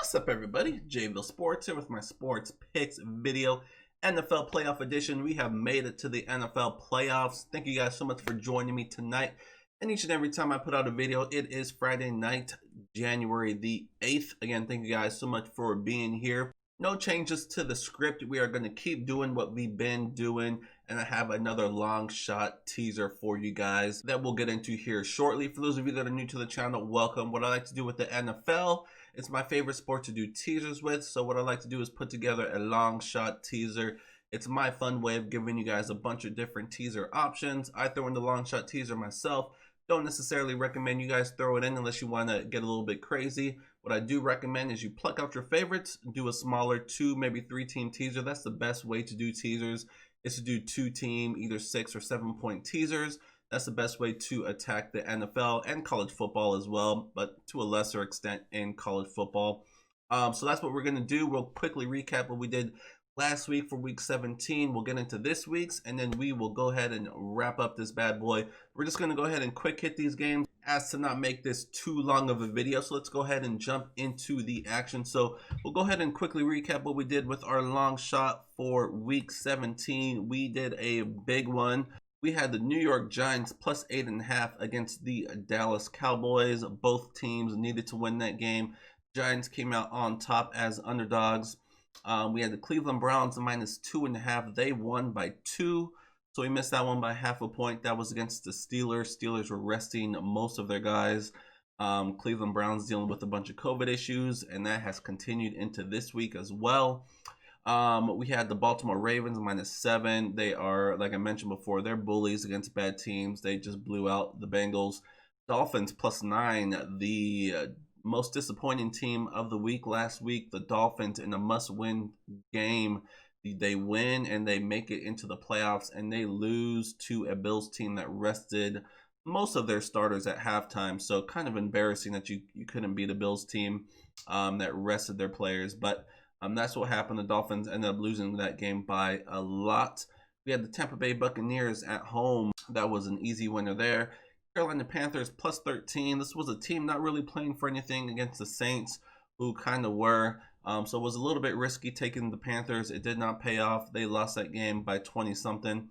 What's up, everybody? JVille Sports here with my sports picks video. NFL playoff edition. We have made it to the NFL playoffs. Thank you guys so much for joining me tonight. And each and every time I put out a video, it is Friday night, January the 8th. Again, thank you guys so much for being here. No changes to the script. We are going to keep doing what we've been doing. And I have another long shot teaser for you guys that we'll get into here shortly. For those of you that are new to the channel, welcome. What I like to do with the NFL, it's my favorite sport to do teasers with. So what I like to do is put together a long shot teaser. It's my fun way of giving you guys a bunch of different teaser options. I throw in the long shot teaser myself. Don't necessarily recommend you guys throw it in unless you want to get a little bit crazy. What I do recommend is you pluck out your favorites, do a smaller 2, maybe 3 team teaser. That's the best way to do teasers, is to do 2 team, either 6 or 7 point teasers. That's the best way to attack the NFL and college football as well, but to a lesser extent in college football. So that's what we're going to do. We'll quickly recap what we did last week for week 17. We'll get into this week's, and then we will go ahead and wrap up this bad boy. We're just going to go ahead and quick hit these games as to not make this too long of a video. So let's go ahead and jump into the action. So we'll go ahead and quickly recap what we did with our long shot for week 17. We did a big one. We had the New York Giants plus 8.5 against the Dallas Cowboys. Both teams needed to win that game. Giants came out on top as underdogs. We had the Cleveland Browns minus 2.5. They won by 2. So we missed that one by half a point. That was against the Steelers. Steelers were resting most of their guys. Cleveland Browns dealing with a bunch of COVID issues, and that has continued into this week as well. We had the Baltimore Ravens minus 7. They are, like I mentioned before, they're bullies against bad teams. They just blew out the Bengals. Dolphins plus 9. The most disappointing team of the week last week, the Dolphins, in a must-win game. They win and they make it into the playoffs, and they lose to a Bills team that rested most of their starters at halftime. So kind of embarrassing that you couldn't beat a Bills team that rested their players. But that's what happened. The Dolphins ended up losing that game by a lot. We had the Tampa Bay Buccaneers at home. That was an easy winner there. Carolina Panthers plus 13. This was a team not really playing for anything against the Saints, who kind of were. So it was a little bit risky taking the Panthers. It did not pay off. They lost that game by 20-something.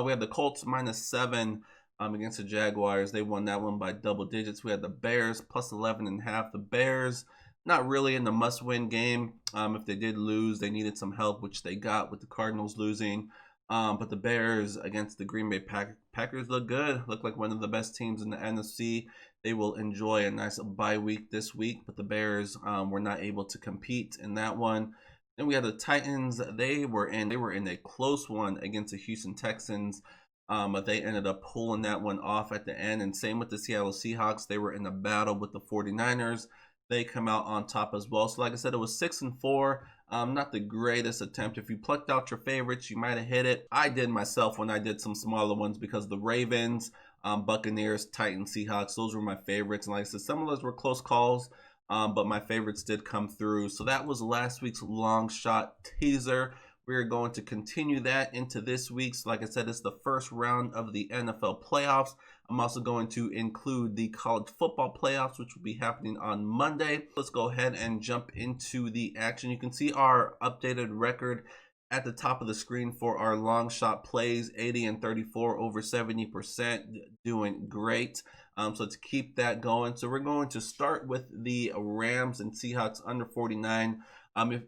We had the Colts minus 7 against the Jaguars. They won that one by double digits. We had the Bears plus 11.5. The Bears not really in the must-win game. If they did lose, they needed some help, which they got with the Cardinals losing. But the Bears against the Green Bay Packers look good. Look like one of the best teams in the NFC. They will enjoy a nice bye week this week, but the Bears were not able to compete in that one. Then we had the Titans. They were in a close one against the Houston Texans, but they ended up pulling that one off at the end. And same with the Seattle Seahawks. They were in a battle with the 49ers. They come out on top as well. So like I said, it was 6-4. Not the greatest attempt. If you plucked out your favorites, you might have hit it. I did myself when I did some smaller ones, because the Ravens, Buccaneers, Titans, Seahawks, those were my favorites. And like I said, some of those were close calls, but my favorites did come through. So that was last week's long shot teaser. We're going to continue that into this week's. Like I said, it's the first round of the NFL playoffs. I'm also going to include the college football playoffs, which will be happening on Monday. Let's go ahead and jump into the action. You can see our updated record at the top of the screen for our long shot plays, 80 and 34, over 70%, doing great. So let's keep that going. So we're going to start with the Rams and Seahawks under 49.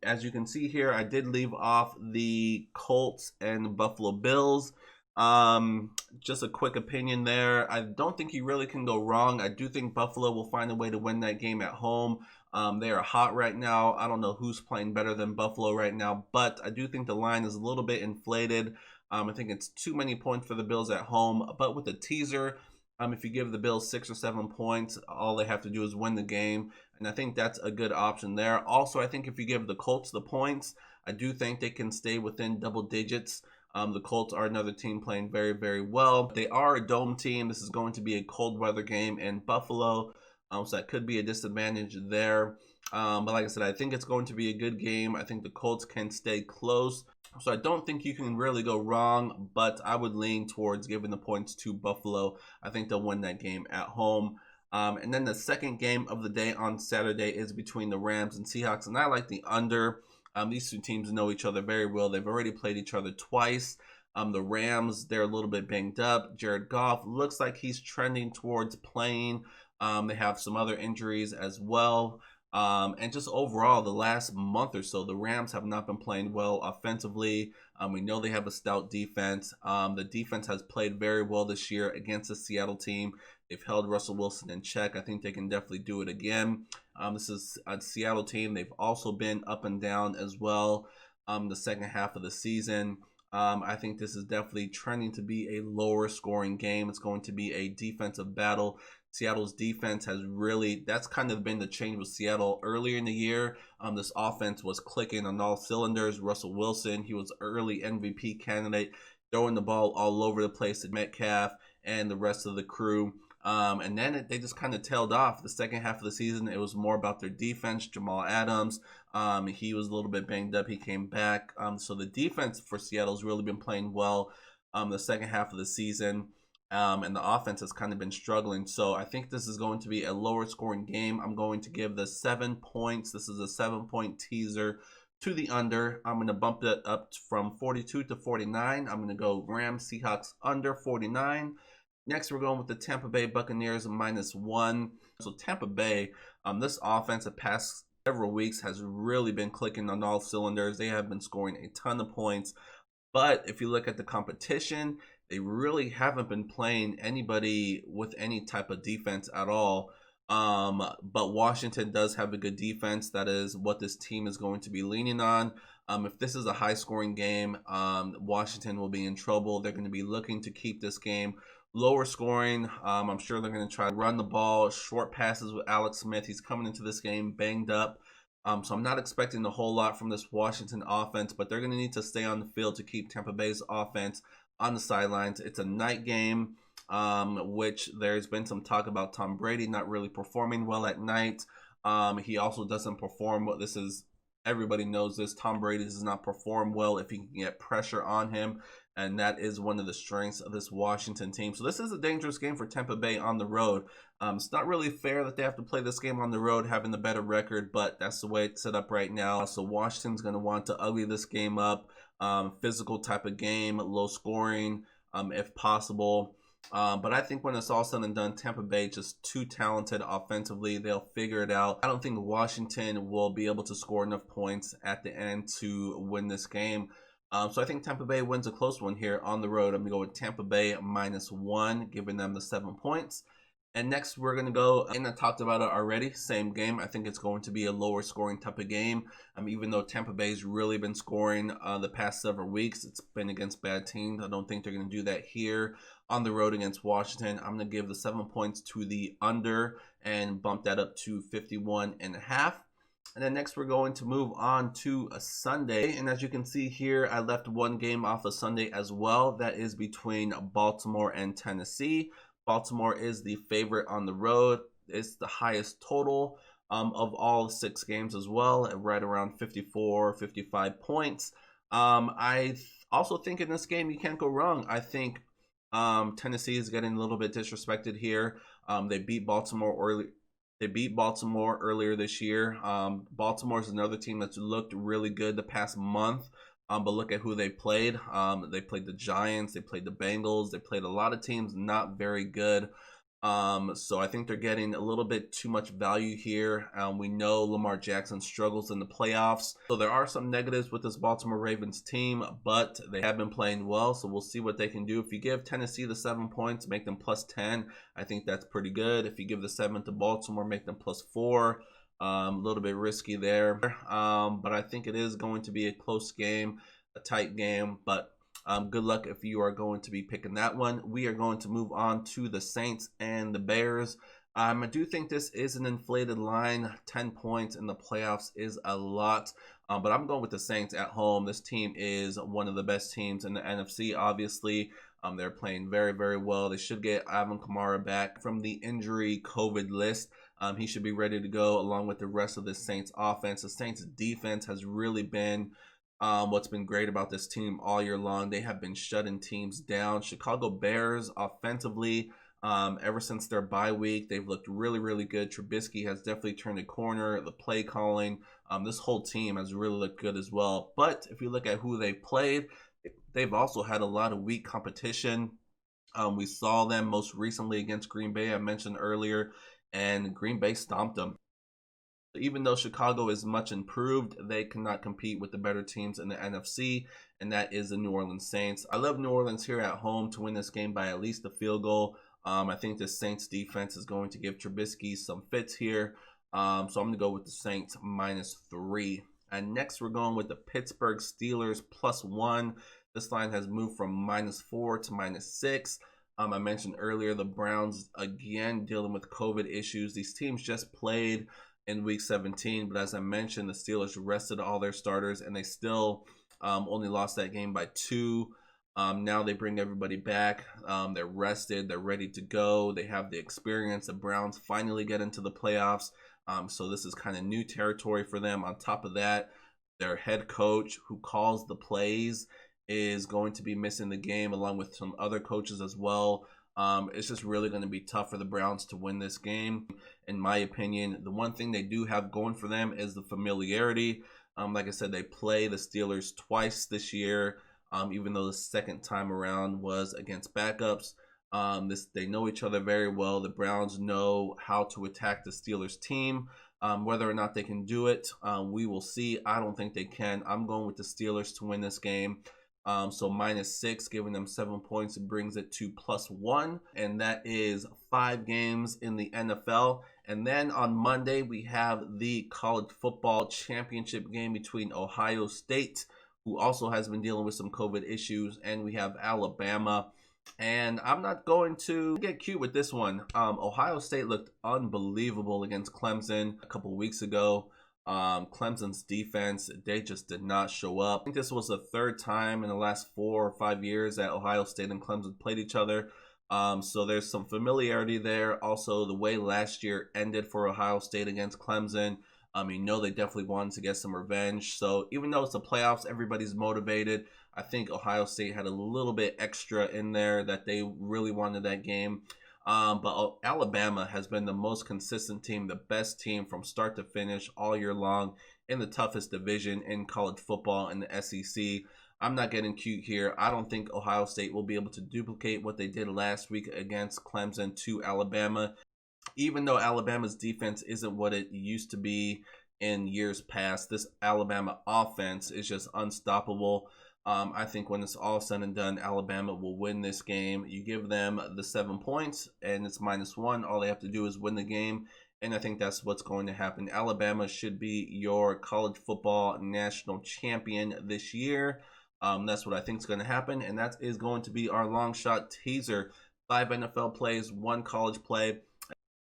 As you can see here, I did leave off the Colts and Buffalo Bills. Just a quick opinion there. I don't think you really can go wrong. I do think Buffalo will find a way to win that game at home. They are hot right now. I don't know who's playing better than Buffalo right now, but I do think the line is a little bit inflated. I think it's too many points for the Bills at home, but with the teaser, if you give the Bills 6 or 7 points, all they have to do is win the game, and I think that's a good option there. Also, I think if you give the Colts the points, I do think they can stay within double digits. The Colts are another team playing very, very well. They are a dome team. This is going to be a cold weather game in Buffalo, so that could be a disadvantage there. But like I said, I think it's going to be a good game. I think the Colts can stay close. So I don't think you can really go wrong, but I would lean towards giving the points to Buffalo. I think they'll win that game at home. And then the second game of the day on Saturday is between the Rams and Seahawks, and I like the under. These two teams know each other very well. They've already played each other twice. The Rams, they're a little bit banged up. Jared Goff looks like he's trending towards playing. They have some other injuries as well. And just overall, the last month or so, the Rams have not been playing well offensively. We know they have a stout defense. The defense has played very well this year against the Seattle team. They've held Russell Wilson in check. I think they can definitely do it again. This is a Seattle team. They've also been up and down as well the second half of the season. I think this is definitely trending to be a lower scoring game. It's going to be a defensive battle. Seattle's defense has really, that's kind of been the change with Seattle earlier in the year. This offense was clicking on all cylinders. Russell Wilson, he was early MVP candidate, throwing the ball all over the place at Metcalf and the rest of the crew. And then they just kind of tailed off. The second half of the season, it was more about their defense. Jamal Adams, he was a little bit banged up. He came back. So the defense for Seattle's really been playing well the second half of the season. And the offense has kind of been struggling. So I think this is going to be a lower scoring game. I'm going to give the 7 points. This is a 7-point teaser to the under. I'm going to bump it up from 42 to 49. I'm going to go Rams Seahawks under 49. Next, we're going with the Tampa Bay Buccaneers -1. So Tampa Bay, this offense the past several weeks has really been clicking on all cylinders. They have been scoring a ton of points. But if you look at the competition, they really haven't been playing anybody with any type of defense at all. But Washington does have a good defense. That is what this team is going to be leaning on. If this is a high-scoring game, Washington will be in trouble. They're going to be looking to keep this game lower scoring. I'm sure they're going to try to run the ball, short passes with Alex Smith. He's coming into this game banged up. So I'm not expecting a whole lot from this Washington offense, but they're going to need to stay on the field to keep Tampa Bay's offense on the sidelines. It's a night game, which there's been some talk about Tom Brady not really performing well at night. He also doesn't perform well. This is, everybody knows this. Tom Brady does not perform well if he can get pressure on him. And that is one of the strengths of this Washington team. So this is a dangerous game for Tampa Bay on the road. It's not really fair that they have to play this game on the road, having the better record, but that's the way it's set up right now. So Washington's going to want to ugly this game up. Physical type of game, low scoring, if possible. But I think when it's all said and done, Tampa Bay just too talented offensively. They'll figure it out. I don't think Washington will be able to score enough points at the end to win this game. So I think Tampa Bay wins a close one here on the road. I'm going to go with Tampa Bay -1, giving them the 7 points. And next we're going to go, and I talked about it already, same game. I think it's going to be a lower scoring type of game. Even though Tampa Bay's really been scoring the past several weeks, it's been against bad teams. I don't think they're going to do that here on the road against Washington. I'm going to give the 7 points to the under and bump that up to 51.5. And then next we're going to move on to a Sunday. And as you can see here, I left one game off of Sunday as well. That is between Baltimore and Tennessee. Baltimore is the favorite on the road. It's the highest total of all 6 games as well, at right around 54, 55 points. I also think in this game you can't go wrong. I think Tennessee is getting a little bit disrespected here. They beat Baltimore early. They beat Baltimore earlier this year. Baltimore is another team that's looked really good the past month. But look at who they played. They played the Giants. They played the Bengals. They played a lot of teams not very good. So I think they're getting a little bit too much value here. We know Lamar Jackson struggles in the playoffs. So there are some negatives with this Baltimore Ravens team, but they have been playing well. So we'll see what they can do. If you give Tennessee the 7 points, make them +10. I think that's pretty good. If you give the 7 to Baltimore, make them +4. A little bit risky there. But I think it is going to be a close game, a tight game, but good luck if you are going to be picking that one. We are going to move on to the Saints and the Bears. I do think this is an inflated line. 10 points in the playoffs is a lot. But I'm going with the Saints at home. This team is one of the best teams in the NFC, obviously. They're playing very, very well. They should get Alvin Kamara back from the injury COVID list. He should be ready to go along with the rest of the Saints offense. The Saints defense has really been what's been great about this team all year long. They have been shutting teams down. Chicago Bears offensively, Ever since their bye week, they've looked really, really good. Trubisky has definitely turned a corner. The play calling, this whole team has really looked good as well. But if you look at who they played, they've also had a lot of weak competition. We saw them most recently against Green Bay, I mentioned earlier, and Green Bay stomped them. Even though Chicago is much improved, they cannot compete with the better teams in the NFC, and that is the New Orleans Saints. I love New Orleans here at home to win this game by at least a field goal. I think the Saints defense is going to give Trubisky some fits here. So I'm going to go with the Saints -3. And next we're going with the Pittsburgh Steelers +1. This line has moved from -4 to -6. I mentioned earlier the Browns again dealing with COVID issues. These teams just played in week 17, but as I mentioned, the Steelers rested all their starters and they still only lost that game by 2. Now they bring everybody back. They're rested, they're ready to go, they have the experience. The Browns finally get into the playoffs, so this is kind of new territory for them. On top of that, their head coach who calls the plays is going to be missing the game, along with some other coaches as well. It's just really going to be tough for the Browns to win this game, in my opinion. The one thing they do have going for them is the familiarity. Like I said, they play the Steelers twice this year, even though the second time around was against backups. They know each other very well. The Browns know how to attack the Steelers team. Whether or not they can do it, we will see. I don't think they can. I'm going with the Steelers to win this game. So -6, giving them 7 points, it brings it to +1, and that is 5 games in the NFL. And then on Monday, we have the college football championship game between Ohio State, who also has been dealing with some COVID issues, and we have Alabama. And I'm not going to get cute with this one. Ohio State looked unbelievable against Clemson a couple weeks ago. Clemson's defense, they just did not show up. I think this was the 3rd time in the last 4 or 5 years that Ohio State and Clemson played each other. So there's some familiarity there. Also, the way last year ended for Ohio State against Clemson, they definitely wanted to get some revenge. So even though it's the playoffs, everybody's motivated. I think Ohio State had a little bit extra in there that they really wanted that game. But Alabama has been the most consistent team, the best team from start to finish all year long in the toughest division in college football in the SEC. I'm not getting cute here. I don't think Ohio State will be able to duplicate what they did last week against Clemson to Alabama. Even though Alabama's defense isn't what it used to be in years past, this Alabama offense is just unstoppable. I think when it's all said and done, Alabama will win this game. You give them the 7 points, and it's -1. All they have to do is win the game, and I think that's what's going to happen. Alabama should be your college football national champion this year. That's what I think is going to happen, and that is going to be our long shot teaser. 5 NFL plays, 1 college play.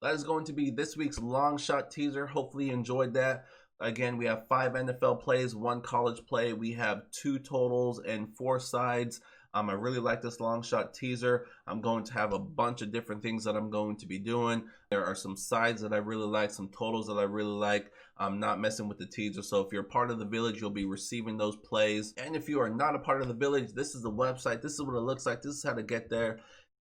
That is going to be this week's long shot teaser. Hopefully you enjoyed that. Again, we have 5 NFL plays, 1 college play. We have 2 totals and 4 sides. I really like this long shot teaser. I'm going to have a bunch of different things that I'm going to be doing. There are some sides that I really like, some totals that I really like. I'm not messing with the teaser. So if you're part of the village, you'll be receiving those plays. And if you are not a part of the village, this is the website. This is what it looks like. This is how to get there.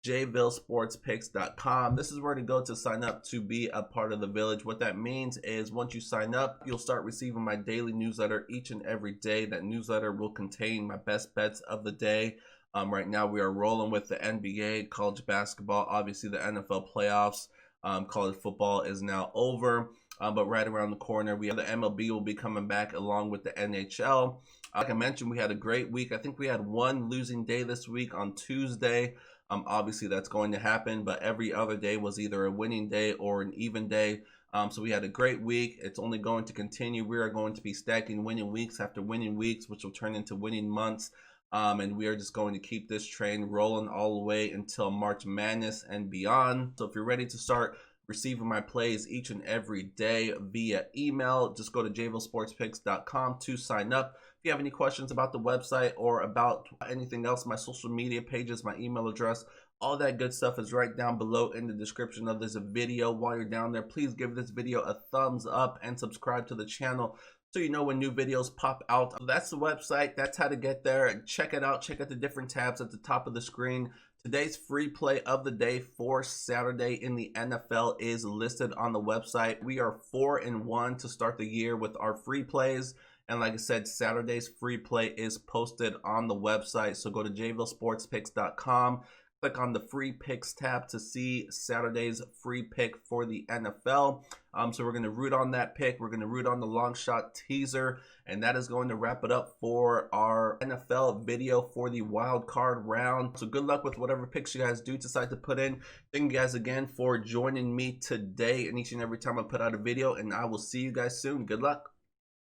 JVilleSportsPicks.com. This is where to go to sign up to be a part of the village. What that means is once you sign up, you'll start receiving my daily newsletter each and every day. That newsletter will contain my best bets of the day. Right now we are rolling with the NBA, college basketball, obviously the NFL playoffs. College football is now over, but right around the corner we have the MLB will be coming back along with the NHL. Like I mentioned, we had a great week. I think we had 1 losing day this week on Tuesday. Obviously that's going to happen, but every other day was either a winning day or an even day. So we had a great week. It's only going to continue. We are going to be stacking winning weeks after winning weeks, which will turn into winning months. And we are just going to keep this train rolling all the way until March Madness and beyond. So if you're ready to start receiving my plays each and every day via email, just go to JVilleSportsPicks.com to sign up. If you have any questions about the website or about anything else, my social media pages, my email address, all that good stuff is right down below in the description of this video. While you're down there, please give this video a thumbs up and subscribe to the channel so you know when new videos pop out. That's the website. That's how to get there. Check it out. Check out the different tabs at the top of the screen. Today's free play of the day for Saturday in the NFL is listed on the website. We are 4-1 to start the year with our free plays. And like I said, Saturday's free play is posted on the website. So go to JVilleSportsPicks.com. Click on the free picks tab to see Saturday's free pick for the NFL. So we're going to root on that pick. We're going to root on the long shot teaser. And that is going to wrap it up for our NFL video for the wild card round. So good luck with whatever picks you guys do decide to put in. Thank you guys again for joining me today and each and every time I put out a video. And I will see you guys soon. Good luck.